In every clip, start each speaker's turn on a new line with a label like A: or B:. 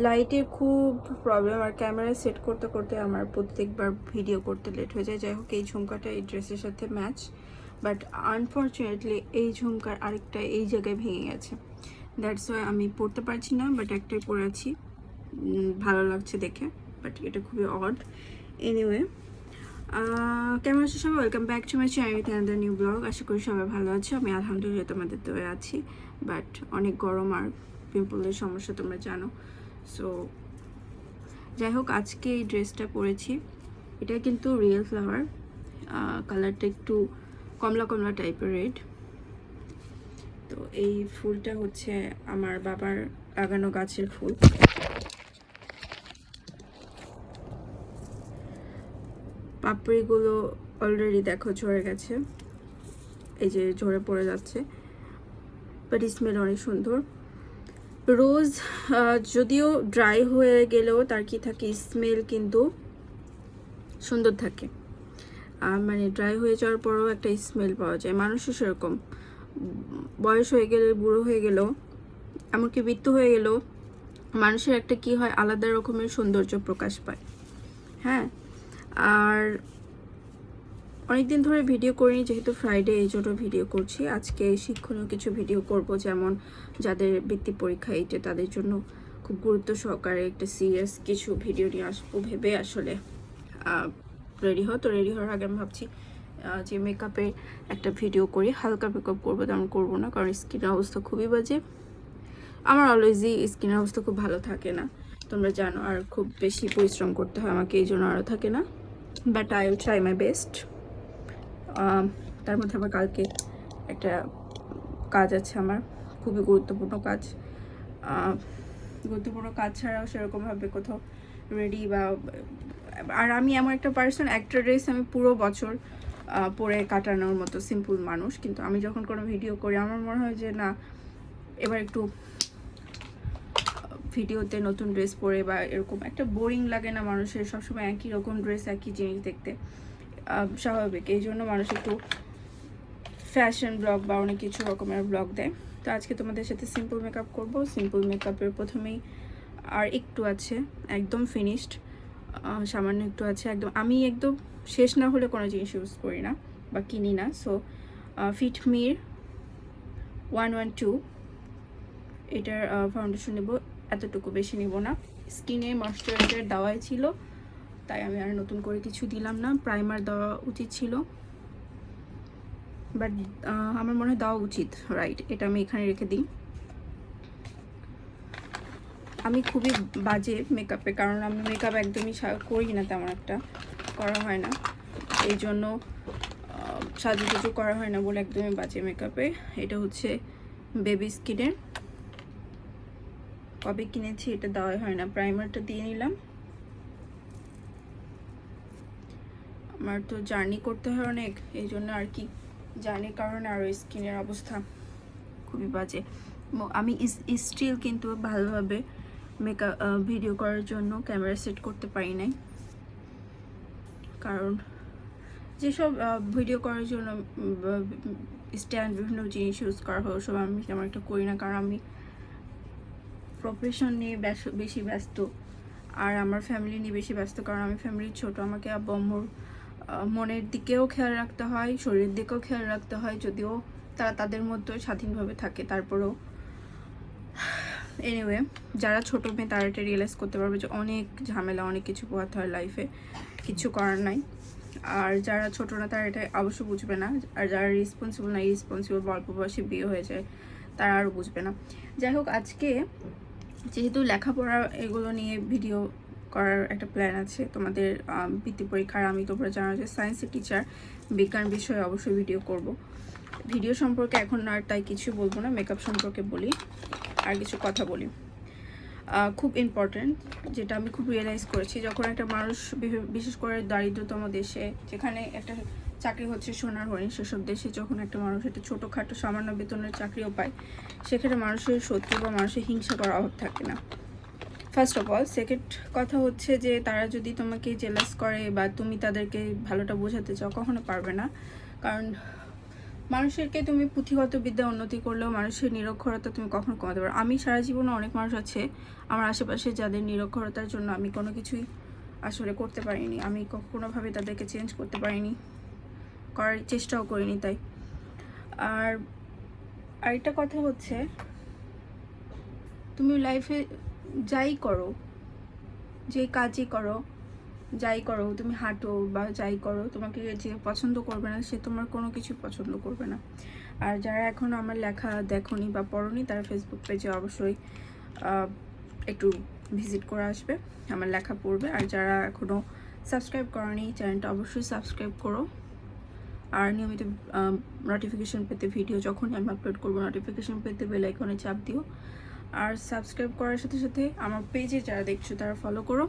A: লাইটের খুব প্রবলেম, আর camera set করতে করতে আমার প্রত্যেকবার ভিডিও করতে লেট হয়ে যায়। যাই হোক, এই ঝুমকাটা এই ড্রেসের সাথে ম্যাচ, বাট আনফর্চুনেটলি এই ঝুমকার আরেকটা এই জায়গায় ভেঙে গেছে। দ্যাটস ওয়াই আমি পরতে পারছি না, বাট একটাই পরে আছি, ভালো লাগছে দেখে, বাট এটা খুবই অড। এনিওয়ে, কেমন আছো সবাই? Welcome back to my channel another new blog. আশা করি সবাই ভালো আছো। আমি আলহামদুলিল্লাহ তোমাদের দোয়ায় আছি, বাট অনেক গরম আর পিম্পলের সমস্যা তোমরা জানো। সো যাই হোক, আজকে এই ড্রেসটা পরেছি। এটা কিন্তু রিয়েল ফ্লাওয়ার, কালারটা একটু কমলা কমলা টাইপের রেড। তো এই ফুলটা হচ্ছে আমার বাবার লাগানো গাছের ফুল। পাপড়িগুলো অলরেডি দেখো ঝরে গেছে, এই যে ঝরে পড়ে যাচ্ছে, বাট স্মেল অনেক সুন্দর। রোজ যদিও ড্রাই হয়ে গেলেও তার কি থাকে, স্মেল কিন্তু সুন্দর থাকে। মানে ড্রাই হয়ে যাওয়ার পরেও একটা স্মেল পাওয়া যায়। মানুষও সেরকম, বয়স হয়ে গেলে, বুড়ো হয়ে গেলেও, এমনকি মৃত্যু হয়ে গেলেও মানুষের একটা কি হয়, আলাদা রকমের সৌন্দর্য প্রকাশ পায়। হ্যাঁ, আর অনেকদিন ধরে ভিডিও করিনি, যেহেতু ফ্রাইডে এই জন্য ভিডিও করছি। আজকে শিক্ষণীয় কিছু ভিডিও করব, যেমন যাদের বৃত্তি পরীক্ষা এইটা তাদের জন্য খুব গুরুত্ব সহকারে একটা সিরিয়াস কিছু ভিডিও নিয়ে আসবো ভেবে আসলে রেডি তো রেডি হওয়ার আগে আমি ভাবছি যে মেকআপের একটা ভিডিও করি। হালকা মেকআপ করবো, তেমন করবো না, কারণ স্কিনের অবস্থা খুবই বাজে। আমার অলওয়েজই স্কিনের অবস্থা খুব ভালো থাকে না, তোমরা জানো, আর খুব বেশি পরিশ্রম করতে হয় আমাকে, এই জন্য আরও থাকে না, but I will try my best. তার মধ্যে আবার কালকে একটা কাজ আছে আমার, খুবই গুরুত্বপূর্ণ কাজ। গুরুত্বপূর্ণ কাজ ছাড়াও সেরকমভাবে কোথাও রেডি বা, আর আমি এমন একটা পার্সন, একটা ড্রেস আমি পুরো বছর পরে কাটানোর মতো সিম্পল মানুষ, কিন্তু আমি যখন কোনো ভিডিও করি আমার মনে হয় যে না, এবার একটু ভিডিওতে নতুন ড্রেস পরে বা এরকম একটা বোরিং লাগে না মানুষের, সবসময় একই রকম ড্রেস একই জিনিস দেখতে স্বাভাবিক। এই জন্য মানুষ একটু ফ্যাশন ব্লগ বা অনেক কিছু রকমের ব্লগ দেয়। তো আজকে তোমাদের সাথে সিম্পল মেকআপ করব। সিম্পল মেকআপের প্রথমেই আর একটু আছে, একদম ফিনিশড, সামান্য একটু আছে, একদম আমি একদম শেষ না হলে কোনো জিনিস ইউজ করি না বা কিনি না। সো ফিটমির 112 এটার ফাউন্ডেশন নেব, এতটুকু, বেশি নেব না। স্কিনে ময়শ্চারাইজার দেওয়াই ছিল, তাই আমি আর নতুন করে কিছু দিলাম না। প্রাইমার দেওয়া উচিত ছিল, বাট আমার মনে হয় দেওয়া উচিত, রাইট। এটা আমি এখানে রেখে দিই। আমি খুবই বাজে মেকআপে, কারণ আমি মেকআপ একদমই করি না, তেমন একটা করা হয় না, এই জন্য সাজুগুজু করা হয় না বলে একদমই বাজে মেকআপে। এটা হচ্ছে বেবি স্কিনের, কবে কিনেছি এটা দেওয়াই হয় না। প্রাইমারটা দিয়ে নিলাম। আমার তো জার্নি করতে হয় অনেক, এই জন্য আর কি, জার্নির কারণে আরও স্কিনের অবস্থা খুবই বাজে। আমি স্টিল কিন্তু ভালোভাবে মেকআপ ভিডিও করার জন্য ক্যামেরা সেট করতে পারি নাই, কারণ যেসব ভিডিও করার জন্য স্ট্যান্ড, বিভিন্ন জিনিস ইউজ করা হয়, ওসব আমি তেমন একটা করি না, কারণ আমি প্রফেশন নিয়ে বেশি ব্যস্ত, আর আমার ফ্যামিলি নিয়ে বেশি ব্যস্ত, কারণ আমি ফ্যামিলির ছোট। আমাকে আব্বু আম্মুর মনের দিকেও খেয়াল রাখতে হয়, শরীরের দিকেও খেয়াল রাখতে হয়, যদিও তারা তাদের মধ্যে স্বাধীনভাবে থাকে, তারপরেও এনিওয়ে, যারা ছোটো মেয়ে তারা এটা রিয়েলাইজ করতে পারবে যে অনেক ঝামেলা, অনেক কিছু পোহাতে হয় লাইফে, কিছু করার নাই। আর যারা ছোটো না তারা এটা অবশ্য বুঝবে না, আর যারা রেসপন্সিবল না, রেসপন্সিবল অল্প বয়সে বিয়ে হয়ে যায়, তারা আরও বুঝবে না। যাই হোক, আজকে যেহেতু লেখাপড়া এগুলো নিয়ে ভিডিও করার একটা প্ল্যান আছে, তোমাদের বৃত্তি পরীক্ষার, আমি তোমরা জানো যে সায়েন্সের টিচার, বিজ্ঞান বিষয়ে অবশ্যই ভিডিও করব। ভিডিও সম্পর্কে এখন আর তাই কিছু বলবো না, মেকআপ সম্পর্কে বলি, আর কিছু কথা বলি। খুব ইম্পর্ট্যান্ট, যেটা আমি খুব রিয়েলাইজ করেছি, যখন একটা মানুষ, বিশেষ করে দারিদ্রতম দেশে, যেখানে একটা চাকরি হচ্ছে সোনার হরিণ, সেসব দেশে যখন একটা মানুষ একটা ছোটোখাটো সামান্য বেতনের চাকরিও পায়, সেখানে মানুষের শত্রু বা মানুষের হিংসা করার অভাব থাকে না, ফার্স্ট অফ অল। সেকেন্ড কথা হচ্ছে যে তারা যদি তোমাকে জেলাস করে বা তুমি তাদেরকে ভালোটা বোঝাতে চাও, কখনো পারবে না, কারণ মানুষেরকে তুমি পুঁথিগত বিদ্যা উন্নতি করলেও মানুষের নিরক্ষরতা তুমি কখনো কমাতে পারো। আমি সারা জীবনে অনেক মানুষ আছে আমার আশেপাশে যাদের নিরক্ষরতার জন্য আমি কোনো কিছুই আসলে করতে পারিনি, আমি কোনোভাবে তাদেরকে চেঞ্জ করতে পারিনি, করার চেষ্টাও করিনি। তাই আর আরেকটা কথা হচ্ছে, তুমি লাইফে যাই করো, যে কাজই করো, যাই করো, তুমি হাঁটো বা যাই করো, তোমাকে যে পছন্দ করবে না সে তোমার কোনো কিছু পছন্দ করবে না। আর যারা এখনও আমার লেখা দেখোনি বা পড়োনি তারা ফেসবুক পেজে অবশ্যই একটু ভিজিট করে আসবে, আমার লেখা পড়বে। আর যারা এখনও সাবস্ক্রাইব করোনি চ্যানেলটা অবশ্যই সাবস্ক্রাইব করো। আর নিয়মিত নোটিফিকেশন পেতে, ভিডিও যখনই আমি আপলোড করবো নোটিফিকেশন পেতে বেল আইকনে চাপ দিও। আর সাবস্ক্রাইব করার সাথে সাথে আমার পেজে যারা দেখছো তারা ফলো করো,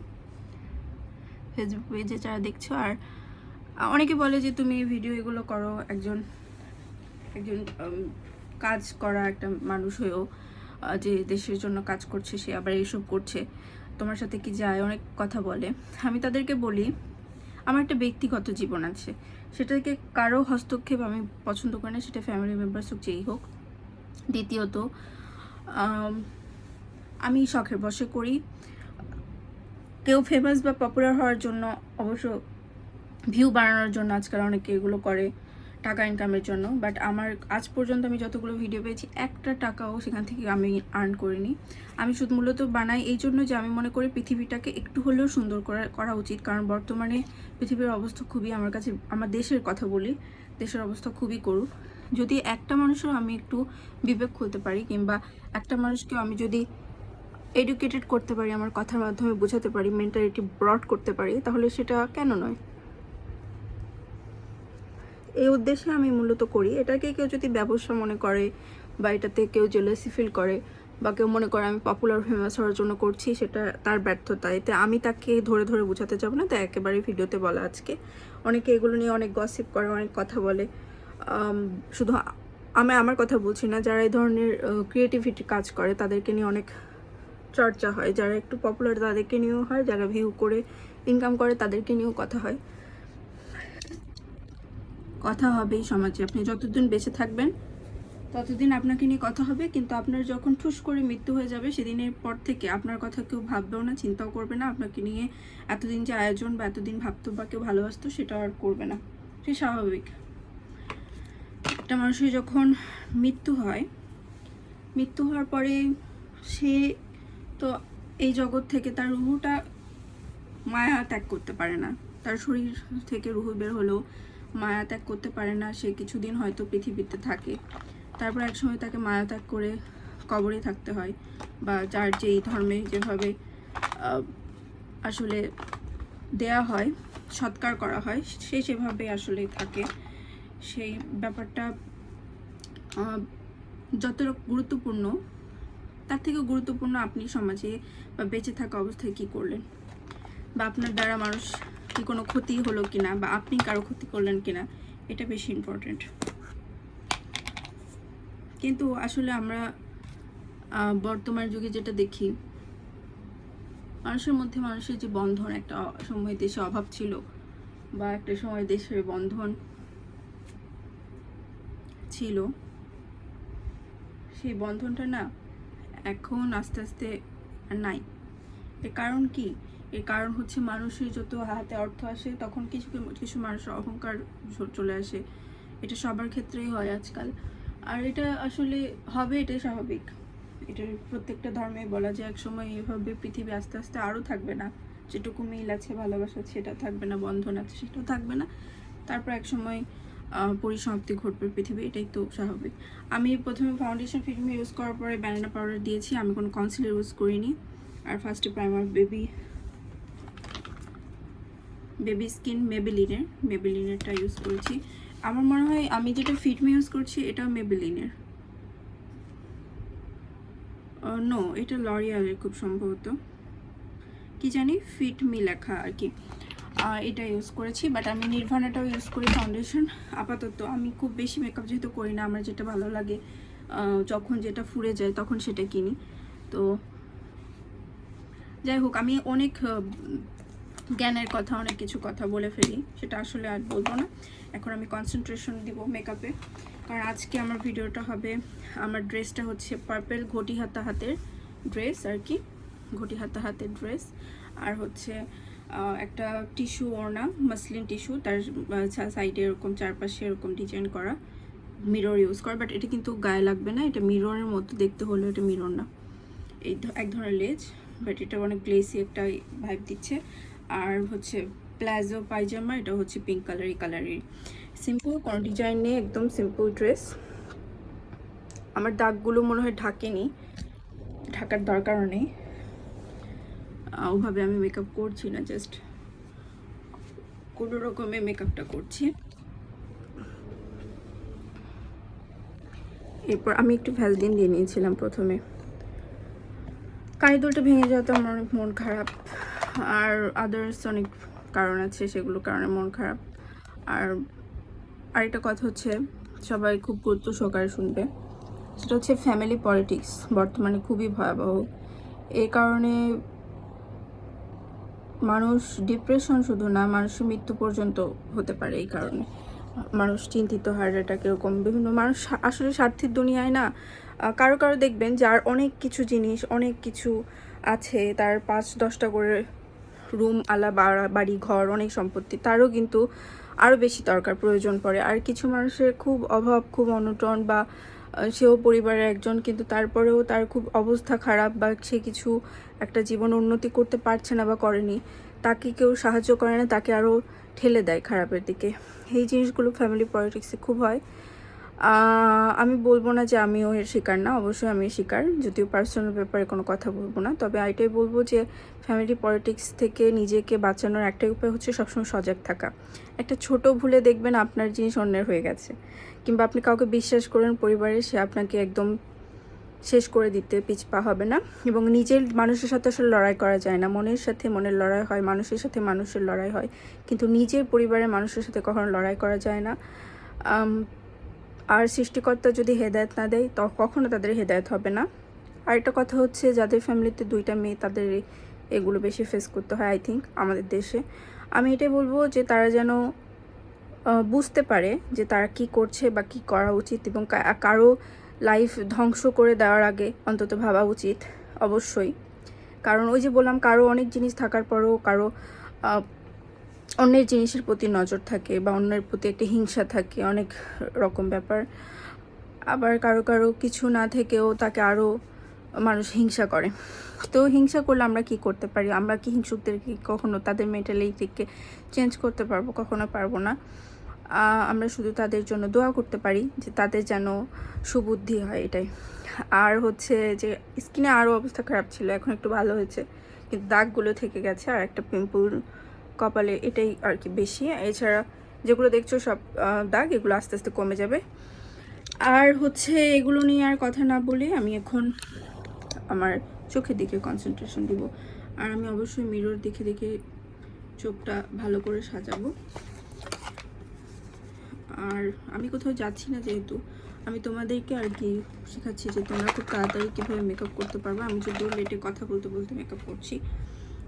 A: ফেসবুক পেজে যারা দেখছো। আর অনেকে বলে যে তুমি ভিডিও এগুলো করো, একজন কাজ করা একটা মানুষ হয়েও যে দেশের জন্য কাজ করছে সে আবার এইসব করছে, তোমার সাথে কি যায়, অনেক কথা বলে। আমি তাদেরকে বলি আমার একটা ব্যক্তিগত জীবন আছে, সেটাকে কারো হস্তক্ষেপ আমি পছন্দ করি না, সেটা ফ্যামিলি মেম্বার্স হোক যেই হোক। দ্বিতীয়ত আমি শখের বশে করি, কেউ ফেমাস বা পপুলার হওয়ার জন্য, অবশ্য ভিউ বাড়ানোর জন্য আজকাল অনেকে এগুলো করে টাকা ইনকামের জন্য। বাট আমার আজ পর্যন্ত আমি যতগুলো ভিডিও পেয়েছি একটা টাকাও সেখান থেকে আমি আর্ন করিনি। আমি শুধু মূলত বানাই এই জন্য যে আমি মনে করি পৃথিবীটাকে একটু হলেও সুন্দর করা উচিত, কারণ বর্তমানে পৃথিবীর অবস্থা খুবই, আমার কাছে, আমার দেশের কথা বলি, দেশের অবস্থা খুবই করুণ। যদি একটা মানুষও আমি একটু বিবেক খুলতে পারি, কিংবা একটা মানুষকেও আমি যদি এডুকেটেড করতে পারি, আমার কথার মাধ্যমে বোঝাতে পারি, মেন্টালিটি ব্রড করতে পারি, তাহলে সেটা কেন নয়। এই উদ্দেশ্যে আমি মূলত করি। এটাকে কেউ যদি ব্যবসা মনে করে বা এটাতে কেউ জেলাসি ফিল করে বা কেউ মনে করে আমি পপুলার ফেমাস হওয়ার জন্য করছি, সেটা তার ব্যর্থতা। এতে আমি তাকে ধরে ধরে বোঝাতে যাবো না, তাই একেবারে ভিডিওতে বলা। আজকে অনেকে এগুলো নিয়ে অনেক গসিপ করে, অনেক কথা বলে। শুধু আমি আমার কথা বলছি না, যারা এই ধরনের ক্রিয়েটিভিটি কাজ করে তাদেরকে নিয়ে অনেক চর্চা হয়, যারা একটু পপুলার তাদেরকে নিয়েও হয়, যারা ভিউ করে ইনকাম করে তাদেরকে নিয়েও কথা হয়। কথা হবেই সমাজে, আপনি যতদিন বেঁচে থাকবেন ততদিন আপনাকে নিয়ে কথা হবে, কিন্তু আপনার যখন ঠুস করে মৃত্যু হয়ে যাবে সেদিনের পর থেকে আপনার কথা কেউ ভাববেও না, চিন্তাও করবে না। আপনাকে নিয়ে এতদিন যে আয়োজন বা এতদিন ভাবতো বা কেউ ভালোবাসতো সেটা আর করবে না, সে স্বাভাবিক। একটা মানুষের যখন মৃত্যু হয়, মৃত্যু হওয়ার পরে সে তো এই জগৎ থেকে তার রুহুটা মায়া ত্যাগ করতে পারে না, তার শরীর থেকে রুহু বের হলেও মায়া ত্যাগ করতে পারে না। সে কিছুদিন হয়তো পৃথিবীতে থাকে, তারপর একসময় তাকে মায়া ত্যাগ করে কবরে থাকতে হয়, বা যার যেই ধর্মে যেভাবে আসলে দেয়া হয়, সৎকার করা হয়, সে সেভাবে আসলে থাকে। সেই ব্যাপারটা যতটা গুরুত্বপূর্ণ, তার থেকেও গুরুত্বপূর্ণ আপনি সমাজে বা বেঁচে থাকা অবস্থায় কি করলেন, বা আপনার দ্বারা মানুষ কি কোনো ক্ষতি হলো কিনা, বা আপনি কারো ক্ষতি করলেন কিনা, এটা বেশি ইম্পর্টেন্ট। কিন্তু আসলে আমরা বর্তমান যুগে যেটা দেখি, মানুষের মধ্যে মানুষের যে বন্ধন, একটা সময় দেশে অভাব ছিল, বা একটা সময় দেশের বন্ধন ছিল, সেই বন্ধনটা না এখন আস্তে আস্তে নাই। এর কারণ কি? এর কারণ হচ্ছে মানুষের যত হাতে অর্থ আসে তখন কিছু কিছু মানুষের অহংকার চলে আসে। এটা সবার ক্ষেত্রেই হয় আজকাল, আর এটা আসলে হবে, এটাই স্বাভাবিক। এটার প্রত্যেকটা ধর্মে বলা যায় একসময় এভাবে পৃথিবী আস্তে আস্তে আরও থাকবে না, যেটুকু মিল আছে, ভালোবাসা সেটা থাকবে না, বন্ধন আছে সেটাও থাকবে না, তারপর একসময় পরিসমাপ্তি ঘটবে পৃথিবী, এটাই তো স্বাভাবিক। আমি প্রথমে ফাউন্ডেশন ফিল্ম ইউজ করার পরে ব্যানানা পাউডার দিয়েছি, আমি কোনো কনসিলার ইউজ করিনি। আর ফার্স্টে প্রাইমার বেবি স্কিন মেবেলিনেরটা ইউজ করেছি। আমার মনে হয় আমি যেটা ফিটমি ইউজ করছি এটাও মেবেলিনের, নো এটা লরিয়ালের খুব সম্ভবত, কি জানি, ফিটমি লেখা আর কি। এটা ইউজ করেছি। বাট আমি নির্ভানাটাও ইউজ করি ফাউন্ডেশন আপাতত। আমি খুব বেশি মেকআপ যেহেতু করি না, আমার যেটা ভালো লাগে, যখন যেটা ফুরে যায় তখন সেটা কিনি। তো যাই হোক, আমি অনেক জ্ঞানের কথা, অনেক কিছু কথা বলে ফেলি, সেটা আসলে আর বলবো না। এখন আমি কনসেন্ট্রেশন দিব মেকআপে, কারণ আজকে আমার ভিডিওটা হবে, আমার ড্রেসটা হচ্ছে পার্পেল ঘটি হাতা হাতের ড্রেস আর কি, ঘটি হাতা হাতের ড্রেস। আর হচ্ছে একটা টিস্যু ওড়না, মাসলিন টিস্যু, তার সাইডে এরকম চারপাশে এরকম ডিজাইন করা, মিরর ইউজ করা, বাট এটা কিন্তু গায়ে লাগবে না, এটা মিররের মতো দেখতে হলো, এটা মিরর না, এই এক ধরনের লেজ, বাট এটা অনেক গ্লেসি একটা ভাইব দিচ্ছে। আর হচ্ছে প্লাজো পায়জামা, এটা হচ্ছে পিঙ্ক কালারের সিম্পল, কোনো ডিজাইন নেই, একদম সিম্পল ড্রেস। আমার দাগগুলো মনে হয় ঢাকেনি, ঢাকার দরকারও নেই, ওভাবে আমি মেকআপ করছি না, জাস্ট কোনো রকমে মেকআপটা করছি। এরপর আমি একটু ভ্যাসলিন দিয়ে নিয়েছিলাম প্রথমে, কানের দুলটা ভেঙে যাওয়াতে আমার অনেক মন খারাপ, আর আদার্স অনেক কারণ আছে, সেগুলোর কারণে মন খারাপ। আর আরেকটা কথা হচ্ছে, সবাই খুব গুরুত্ব সহকারে শুনবে, সেটা হচ্ছে ফ্যামিলি পলিটিক্স বর্তমানে খুবই ভয়াবহ। এই কারণে মানুষ ডিপ্রেশন শুধু না, মানুষের মৃত্যু পর্যন্ত হতে পারে। এই কারণে মানুষ চিন্তিত, হার্ট অ্যাটাক, এরকম বিভিন্ন মানুষ আসলে স্বার্থের দুনিয়ায় না, কারো কারো দেখবেন যার অনেক কিছু জিনিস, অনেক কিছু আছে, তার 5-10টা করে রুম আলা, বাড়ি ঘর, অনেক সম্পত্তি, তারও কিন্তু আরও বেশি দরকার প্রয়োজন পড়ে। আর কিছু মানুষের খুব অভাব, খুব অনটন, বা সেও পরিবারের একজন, কিন্তু তারপরেও তার খুব অবস্থা খারাপ, বা সে কিছু একটা জীবন উন্নতি করতে পারছে না বা করেনি, তাকে কেউ সাহায্য করে না, তাকে আরও ঠেলে দেয় খারাপের দিকে। এই জিনিসগুলো ফ্যামিলি পলিটিক্সে খুব হয়। আমি বলবো না যে আমিও এর শিকার না, অবশ্যই আমি শিকার, যদিও পার্সোনাল ব্যাপারে কোনো কথা বলবো না। তবে এটাই বলবো যে ফ্যামিলি পলিটিক্স থেকে নিজেকে বাঁচানোর একটাই উপায় হচ্ছে সবসময় সজাগ থাকা। একটা ছোট ভুলে দেখবেন আপনার জিনিস অন্যের হয়ে গেছে, কিংবা আপনি কাউকে বিশ্বাস করেন পরিবারে, সে আপনাকে একদম শেষ করে দিতে পিছপা হবে না। এবং নিজের মানুষের সাথে আসলে লড়াই করা যায় না, মনের সাথে মনের লড়াই হয়, মানুষের সাথে মানুষের লড়াই হয়, কিন্তু নিজের পরিবারের মানুষের সাথে কখনো লড়াই করা যায় না। আর সৃষ্টিকর্তা যদি হেদায়েত না দেয়, তো কখনো তাদের হেদায়েত হবে না। আরেকটা কথা হচ্ছে, যাদের ফ্যামিলিতে 2টা মেয়ে, তাদের এগুলো বেশি ফেস করতে হয় আই থিঙ্ক আমাদের দেশে। আমি এটাই বলবো যে তারা যেন বুঝতে পারে যে তারা কি করছে বা কি করা উচিত, এবং কারো লাইফ ধ্বংস করে দেওয়ার আগে অন্তত ভাবা উচিত অবশ্যই। কারণ ওই যে বললাম, কারো অনেক জিনিস থাকার পরেও কারো অন্যের জিনিসের প্রতি নজর থাকে, বা অন্যের প্রতি একটা হিংসা থাকে, অনেক রকম ব্যাপার। আবার কারো কারো কিছু না থেকেও তাকে আরও মানুষ হিংসা করে। তো হিংসা করলে আমরা কি করতে পারি? আমরা কি হিংসুকদেরকে কখনো তাদের মেন্টালিটিকে চেঞ্জ করতে পারবো? কখনো পারবো না। আমরা শুধু তাদের জন্য দোয়া করতে পারি যে তাদের যেন সুবুদ্ধি হয়, এটাই। আর হচ্ছে যে স্কিনে আরও অবস্থা খারাপ ছিল, এখন একটু ভালো হয়েছে, কিন্তু দাগগুলো থেকে গেছে, আর একটা পিম্পল কপালে, এটাই আর কি বেশি। এছাড়া যেগুলো দেখছো সব দাগ, এগুলো আস্তে আস্তে কমে যাবে। আর হচ্ছে এগুলো নিয়ে আর কথা না বলে আমি এখন আমার চোখের দিকে কনসেন্ট্রেশন দিব। আর আমি অবশ্যই মিরর দেখে দেখে চোখটা ভালো করে সাজাবো। আর আমি কোথাও যাচ্ছি না, যেহেতু আমি তোমাদেরকে আর কি শেখাচ্ছি যে তোমরা খুব তাড়াতাড়ি কীভাবে মেকআপ করতে পারবে। আমি যদিও লেটে কথা বলতে বলতে মেকআপ করছি,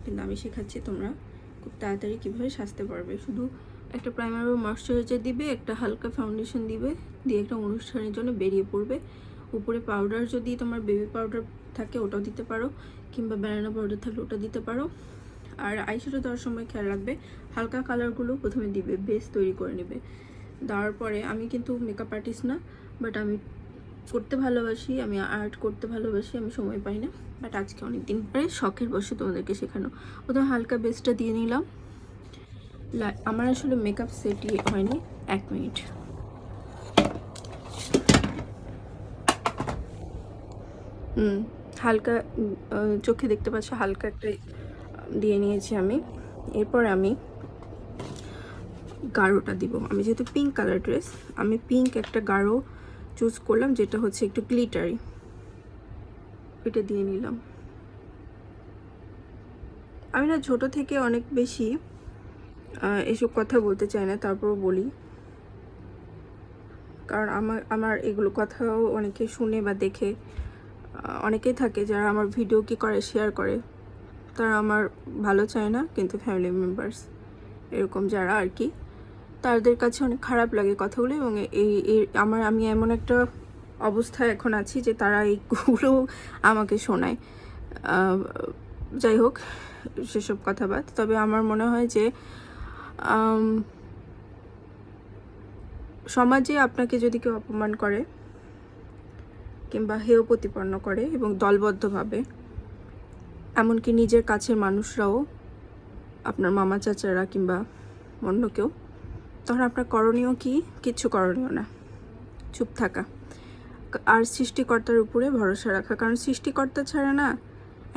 A: কিন্তু আমি শেখাচ্ছি তোমরা খুব তাড়াতাড়ি কীভাবে সাজতে পারবে। শুধু একটা প্রাইমার ও ময়শ্চারাইজার দিবে, একটা হালকা ফাউন্ডেশন দিবে, দিয়ে একটা অনুষ্ঠানের জন্য বেরিয়ে পড়বে। উপরে পাউডার যদি তোমার বেবি পাউডার থাকে ওটাও দিতে পারো, কিংবা ব্যানানা পাউডার থাকলে ওটা দিতে পারো। আর আইশ্যাডো দেওয়ার সময় খেয়াল রাখবে হালকা কালারগুলো প্রথমে দিবে, বেস তৈরি করে নেবে। দেওয়ার পরে, আমি কিন্তু মেকআপ আর্টিস্ট না, বাট আমি করতে ভালোবাসি, আমি আর্ট করতে ভালোবাসি, আমি সময় পাই না, বাট আজকে অনেক দিন পরে শখের বসে তোমাদেরকে শেখানো। প্রথমে হালকা বেসটা দিয়ে নিলাম। আমার আসলে মেকআপ সেটই হয়নি, 1 মিনিট। হালকা চোখে দেখতে পাচ্ছ, হালকা একটা দিয়ে নিয়েছি আমি। এরপর আমি গাঢ়টা দিব। আমি যেহেতু পিঙ্ক কালার ড্রেস, আমি পিঙ্ক একটা গাঢ় চুজ করলাম, যেটা হচ্ছে একটু গ্লিটারি, এটা দিয়ে নিলাম। আমি না ছোট থেকে অনেক বেশি এসব কথা বলতে চাই না, তারপরও বলি, কারণ আমার এগুলো কথাও অনেকে শুনে বা দেখে, অনেকেই থাকে যারা আমার ভিডিও কি করে, শেয়ার করে, তারা আমার ভালো চায় না, কিন্তু ফ্যামিলি মেম্বার্স এরকম যারা আর কি, তাদের কাছে অনেক খারাপ লাগে কথাগুলো, এবং আমি এমন একটা অবস্থায় এখন আছি যে তারা এইগুলো আমাকে শোনায়। যাই হোক, সেসব কথা বাদ। তবে আমার মনে হয় যে সমাজে আপনাকে যদি কেউ অপমান করে কিংবা হেয় প্রতিপন্ন করে এবং দলবদ্ধভাবে, এমনকি নিজের কাছের মানুষরাও, আপনার মামা চাচারা কিংবা অন্য কেউ, তখন আপনার করণীয় কি? কিচ্ছু করণীয় না, চুপ থাকা আর সৃষ্টিকর্তার উপরে ভরসা রাখা। কারণ সৃষ্টিকর্তা ছাড়া না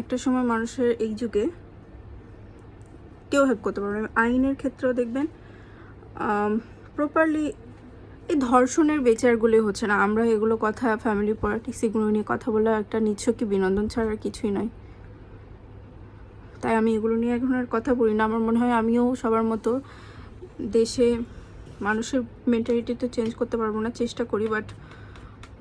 A: একটা সময় মানুষের এই যুগে কেউ হেল্প করতে পারবে না। আইনের ক্ষেত্রেও দেখবেন প্রপারলি এই ধর্ষণের বিচারগুলোই হচ্ছে না। আমরা এগুলো কথা, ফ্যামিলি পলিটিক্স, এগুলো নিয়ে কথা বলা একটা নিছকই বিনোদন ছাড়া আর কিছুই নয়। তাই আমি এগুলো নিয়ে এখন আর কথা বলি না। আমার মনে হয় আমিও সবার মতো দেশে মানুষের মেন্টালিটি তো চেঞ্জ করতে পারবো না, চেষ্টা করি, বাট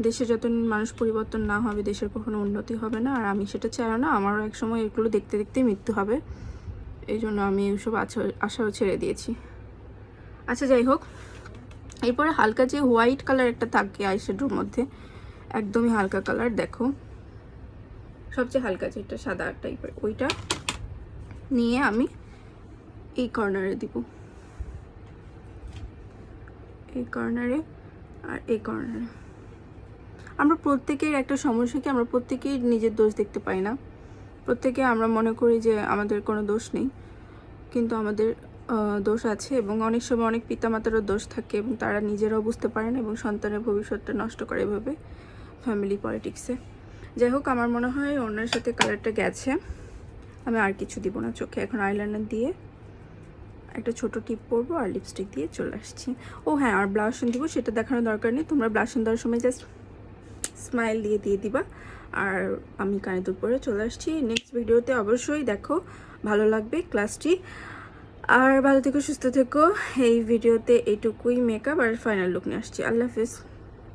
A: দেশে যত মানুষ পরিবর্তন না হবে দেশের কখনো উন্নতি হবে না। আর আমি সেটা চাইও না। আমারও এক সময় এগুলো দেখতে দেখতে মৃত্যু হবে, এই জন্য আমি এইসব আশাও ছেড়ে দিয়েছি। আচ্ছা, যাই হোক, এরপরে হালকা যে হোয়াইট কালার একটা থাকে আইশ্যাডোর মধ্যে, একদমই হালকা কালার, দেখো সবচেয়ে হালকা যেটা সাদা টাইপের, ওইটা নিয়ে আমি এই কর্নারে দিব, এই কর্নারে আর এই কর্নারে। আমরা প্রত্যেকের একটা সমস্যা কি, আমরা প্রত্যেকেই নিজের দোষ দেখতে পাই না। প্রত্যেকে আমরা মনে করি যে আমাদের কোনো দোষ নেই, কিন্তু আমাদের দোষ আছে, এবং অনেক সময় অনেক পিতামাতারও দোষ থাকে এবং তারা নিজেরাও বুঝতে পারে না এবং সন্তানের ভবিষ্যৎটা নষ্ট করে এভাবে ফ্যামিলি পলিটিক্সে। যাই হোক, আমার মনে হয় ওনার সাথে কালারটা গেছে। আমি আর কিছু দিব না চোখে, এখন আইলাইনার দিয়ে একটা ছোট টিপ পরবো আর লিপস্টিক দিয়ে চলে আসছি। ও হ্যাঁ, আর ব্লাশন দিব, সেটা দেখানোর দরকার নেই। তোমরা ব্লাশন দেওয়ার সময় জাস্ট স্মাইল দিয়ে দিবা। আর আমি কানে দুল পরে চলে আসছি। নেক্সট ভিডিওতে অবশ্যই দেখো, ভালো লাগবে ক্লাসটি। আর ভালো থেকো, সুস্থ থেকো। এই ভিডিওতে এইটুকুই মেকআপ আর ফাইনাল লুক নিয়ে আসছি। আল্লাহ হাফিজ।